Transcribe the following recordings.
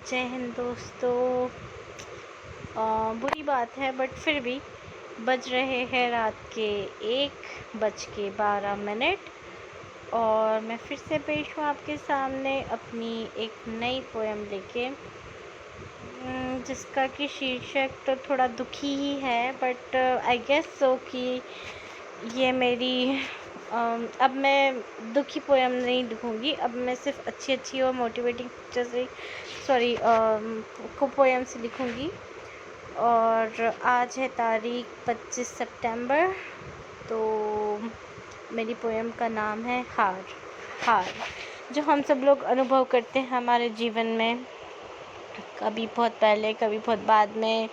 जय हिंद दोस्तों। बुरी बात है बट फिर भी बज रहे हैं रात के 1:12 और मैं फिर से पेश हूँ आपके सामने अपनी एक नई पोएम लेके, जिसका कि शीर्षक तो थोड़ा दुखी ही है बट आई गेस सो कि ये मेरी अब मैं दुखी पोएम नहीं लिखूँगी। अब मैं सिर्फ अच्छी और मोटिवेटिंग को पोएम्स लिखूँगी। और आज है तारीख 25 सितंबर। तो मेरी पोएम का नाम है हार, जो हम सब लोग अनुभव करते हैं हमारे जीवन में, कभी बहुत पहले, कभी बहुत बाद में,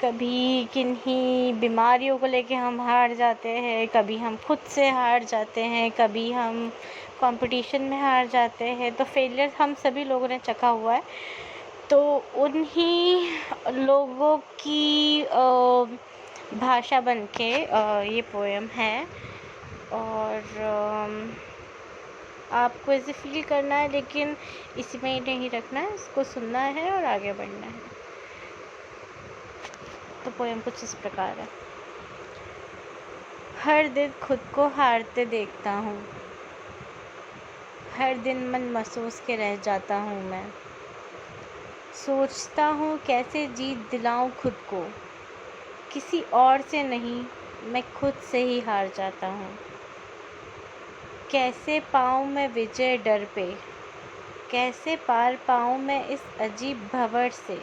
कभी किन्हीं बीमारियों को लेके हम हार जाते हैं, कभी हम खुद से हार जाते हैं, कभी हम कंपटीशन में हार जाते हैं। तो फेलियर हम सभी लोगों ने चखा हुआ है। तो उन्हीं लोगों की भाषा बन के ये पोएम है। और आपको ऐसे फील करना है, लेकिन इसी में ही नहीं रखना है, इसको सुनना है और आगे बढ़ना है। तो पोएम कुछ इस प्रकार है। हर दिन खुद को हारते देखता हूँ, हर दिन मन महसूस के रह जाता हूँ। मैं सोचता हूँ कैसे जीत दिलाऊं खुद को, किसी और से नहीं, मैं खुद से ही हार जाता हूँ। कैसे पाऊँ मैं विजय डर पे, कैसे पार पाऊँ मैं इस अजीब भंवर से।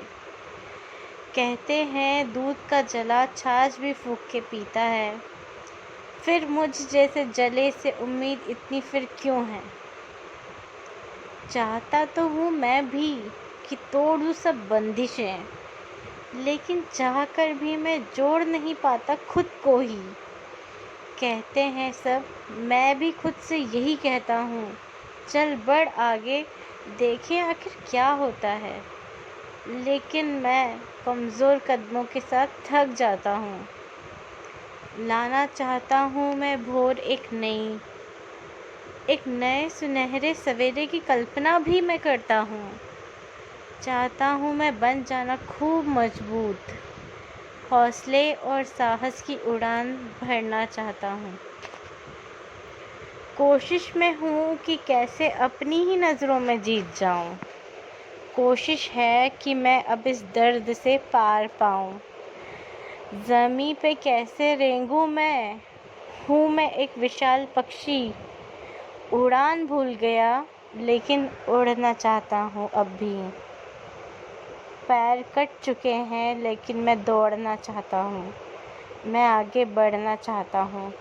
कहते हैं दूध का जला छाछ भी फूंक के पीता है, फिर मुझ जैसे जले से उम्मीद इतनी फिर क्यों है। चाहता तो हूँ मैं भी कि तोड़ दूँ सब बंदिशें, लेकिन चाहकर भी मैं जोड़ नहीं पाता खुद को ही। कहते हैं सब, मैं भी खुद से यही कहता हूँ, चल बढ़ आगे, देखें आखिर क्या होता है। लेकिन मैं कमज़ोर कदमों के साथ थक जाता हूँ। लाना चाहता हूँ मैं भोर एक नए सुनहरे सवेरे की कल्पना भी मैं करता हूँ। चाहता हूँ मैं बन जाना खूब मजबूत, हौसले और साहस की उड़ान भरना चाहता हूँ। कोशिश में हूँ कि कैसे अपनी ही नज़रों में जीत जाऊँ। कोशिश है कि मैं अब इस दर्द से पार पाऊँ। ज़मीं पे कैसे रेंगूं मैं, हूँ मैं एक विशाल पक्षी। उड़ान भूल गया लेकिन उड़ना चाहता हूँ अब भी। पैर कट चुके हैं लेकिन मैं दौड़ना चाहता हूँ, मैं आगे बढ़ना चाहता हूँ।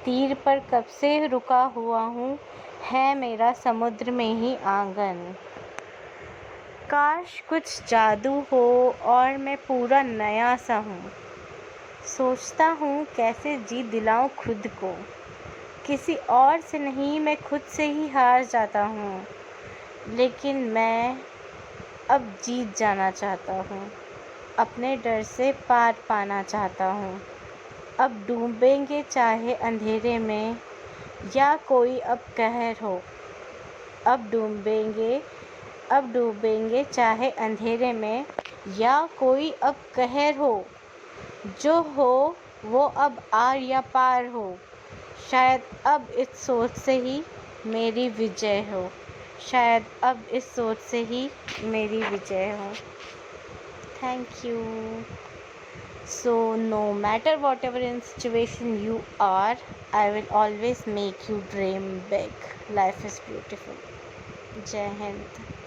तीर पर कब से रुका हुआ हूँ, है मेरा समुद्र में ही आंगन। काश कुछ जादू हो और मैं पूरा नया सा हूँ। सोचता हूँ कैसे जीत दिलाऊं खुद को, किसी और से नहीं, मैं खुद से ही हार जाता हूँ। लेकिन मैं अब जीत जाना चाहता हूँ, अपने डर से पार पाना चाहता हूँ। अब डूबेंगे चाहे अंधेरे में या कोई अब कहर हो। अब डूबेंगे चाहे अंधेरे में या कोई अब कहर हो। जो हो वो अब आर या पार हो, शायद अब इस सोच से ही मेरी विजय हो। शायद अब इस सोच से ही मेरी विजय हो। Thank you. So no matter whatever in situation you are, I will always make you dream big. Life is beautiful. जय हिंद।